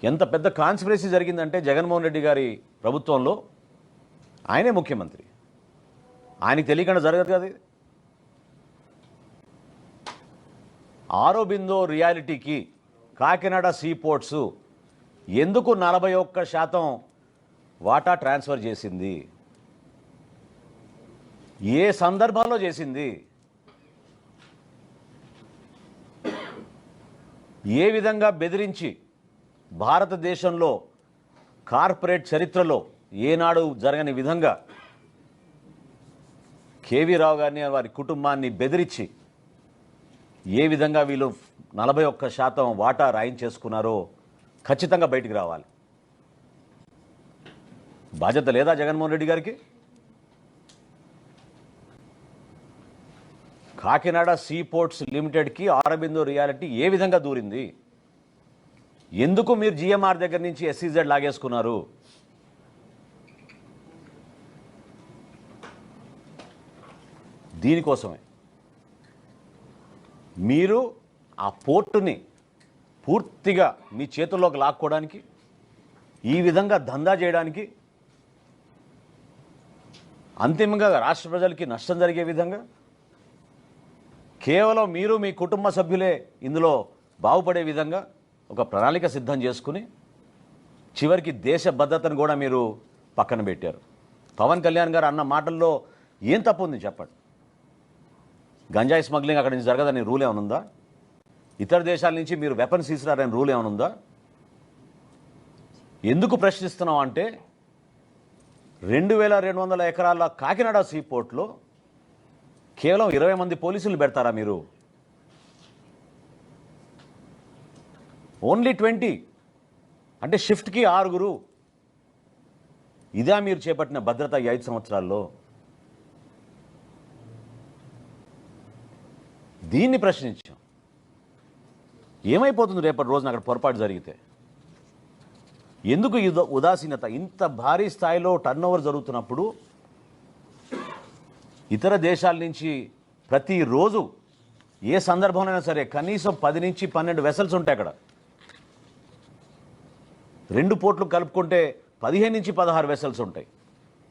ఎంత పెద్ద కాన్స్పిరసీ జరిగిందంటే జగన్మోహన్ రెడ్డి గారి ప్రభుత్వంలో ఆయనే ముఖ్యమంత్రి, ఆయనకి తెలియకుండా జరగదు కదా. ఆరోబిందో రియాలిటీకి కాకినాడ సీ పోర్ట్స్ ఎందుకు 41% వాటా ట్రాన్స్ఫర్ చేసింది, ఏ సందర్భంలో చేసింది, ఏ విధంగా బెదిరించి భారతదేశంలో కార్పొరేట్ చరిత్రలో ఏనాడు జరగని విధంగా కేవీ రావు గారిని వారి కుటుంబాన్ని బెదిరించి ఏ విధంగా వీళ్ళు 41% వాటా రాయించేసుకున్నారో ఖచ్చితంగా బయటికి రావాలి. బాధ్యత లేదా జగన్మోహన్ రెడ్డి గారికి? కాకినాడ సీ పోర్ట్స్ లిమిటెడ్కి ఆరోబిందో రియాలిటీ ఏ విధంగా దూరింది? ఎందుకు మీరు జిఎంఆర్ దగ్గర నుంచి ఎస్సీజెడ్ లాగేసుకున్నారు? దీనికోసమే మీరు ఆ పోర్టుని పూర్తిగా మీ చేతుల్లోకి లాక్కోవడానికి, ఈ విధంగా దందా చేయడానికి, అంతిమంగా రాష్ట్ర ప్రజలకి నష్టం జరిగే విధంగా కేవలం మీరు మీ కుటుంబ సభ్యులే ఇందులో బాగుపడే విధంగా ఒక ప్రణాళిక సిద్ధం చేసుకుని చివరికి దేశ భద్రతను కూడా మీరు పక్కన పెట్టారు. పవన్ కళ్యాణ్ గారు అన్న మాటల్లో ఏం తప్పు ఉంది చెప్పండి? గంజాయి స్మగ్లింగ్ అక్కడి నుంచి జరగదని రూల్ ఏమైనా ఉందా? ఇతర దేశాల నుంచి మీరు వెపన్స్ తీసుకురారని రూల్ ఏమైనా ఉందా? ఎందుకు ప్రశ్నిస్తున్నాం అంటే 2200 ఎకరాల కాకినాడ సీ పోర్ట్లో కేవలం 20 మంది పోలీసులు పెడతారా మీరు? ఓన్లీ 20 అంటే షిఫ్ట్కి 6. ఇదా మీరు చేపట్టిన భద్రత ఈ 5 సంవత్సరాల్లో? దీన్ని ప్రశ్నించాం. ఏమైపోతుంది రేపటి రోజున అక్కడ పొరపాటు జరిగితే? ఎందుకు ఉదాసీనత? ఇంత భారీ స్థాయిలో టర్నోవర్ జరుగుతున్నప్పుడు ఇతర దేశాల నుంచి ప్రతిరోజు ఏ సందర్భంలోనైనా సరే కనీసం 10 నుంచి 12 వెసల్స్ ఉంటాయి అక్కడ. 2 పోర్ట్లు కలుపుకుంటే 15 నుంచి 16 వెసల్స్ ఉంటాయి.